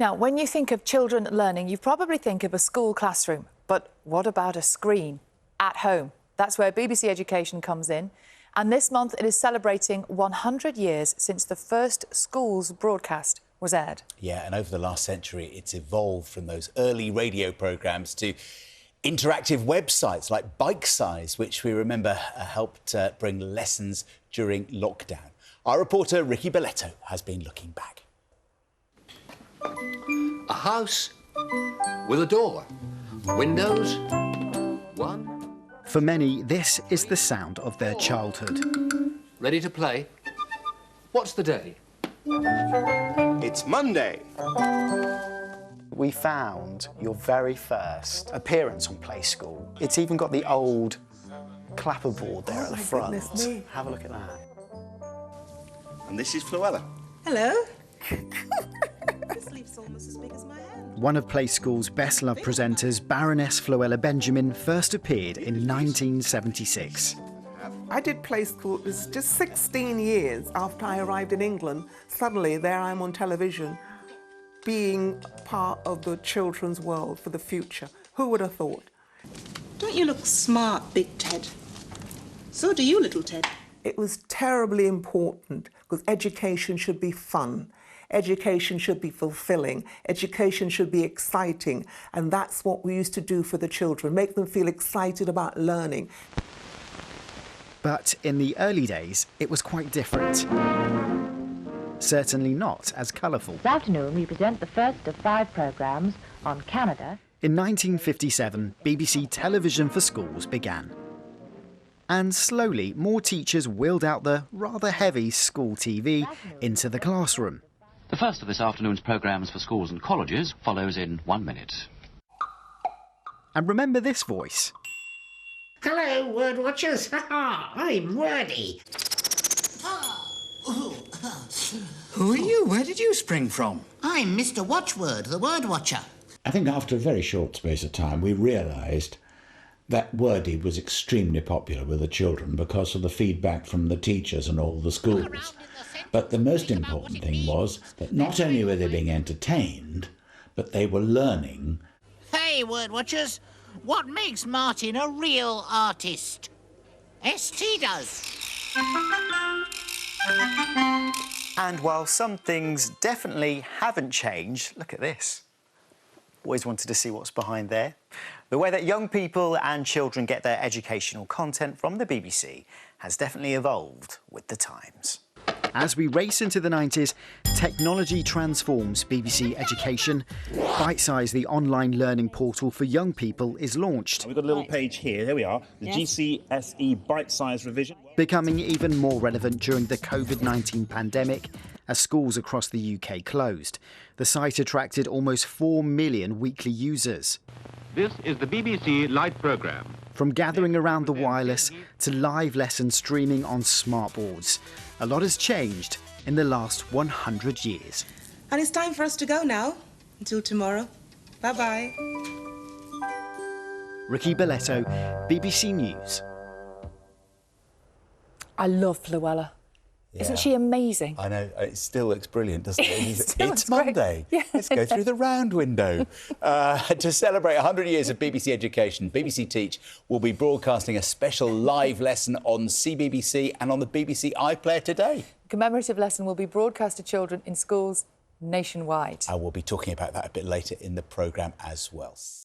Now, when you think of children learning, you probably think of a school classroom. But what about a screen at home? That's where BBC Education comes in. And this month it is celebrating 100 years since the first schools broadcast was aired. Yeah, and over the last century, it's evolved from those early radio programmes to interactive websites like Bite Size, which we remember helped bring lessons during lockdown. Our reporter, Ricky Belletto, has been looking back. A house with a door. Windows. One. For many, this is the sound of their childhood. Ready to play? What's the day? It's Monday. We found your very first appearance on Play School. It's even got the old clapperboard there at the front. Goodness me. Have a look at that. And this is Fluella. Hello. This leaf's almost as big as my hand. One of Play School's best-loved presenters, Baroness Fluella Benjamin, first appeared in 1976. I did Play School. It was just 16 years after I arrived in England. Suddenly, there I am on television, being part of the children's world for the future. Who would have thought? Don't you look smart, Big Ted? So do you, Little Ted. It was terribly important because education should be fun. Education should be fulfilling. Education should be exciting. And that's what we used to do for the children, make them feel excited about learning. But in the early days, it was quite different. Certainly not as colourful. This afternoon we present the first of 5 programmes on Canada. In 1957, BBC Television for Schools began. And slowly, more teachers wheeled out the rather heavy school TV into the classroom. The first of this afternoon's programmes for schools and colleges follows in 1 minute. And remember this voice? Hello, word watchers. I'm Wordy. Who are you? Where did you spring from? I'm Mr. Watchword, the word watcher. I think after a very short space of time, we realised that Wordy was extremely popular with the children because of the feedback from the teachers and all the schools. But the most important thing was that not only were they being entertained, but they were learning. Hey, word watchers. What makes Martin a real artist? ST does. And while some things definitely haven't changed, look at this. Always wanted to see what's behind there. The way that young people and children get their educational content from the BBC has definitely evolved with the times. As we race into the 90s, technology transforms BBC Education. Bite Size, the online learning portal for young people, is launched. We've got a little page here. There we are. The GCSE Bite Size revision. Becoming even more relevant during the COVID-19 pandemic as schools across the UK closed. The site attracted almost 4 million weekly users. This is the BBC Lite programme. From gathering around the wireless to live lesson streaming on smartboards, a lot has changed in the last 100 years. And it's time for us to go now. Until tomorrow. Bye-bye. Ricky Belletto, BBC News. I love Fluella. Yeah. Isn't she amazing? I know. It still looks brilliant, doesn't it? It's great. Monday. Yeah. Let's go through the round window. To celebrate 100 years of BBC Education, BBC Teach will be broadcasting a special live lesson on CBBC and on the BBC iPlayer today. The commemorative lesson will be broadcast to children in schools nationwide. I will be talking about that a bit later in the programme as well.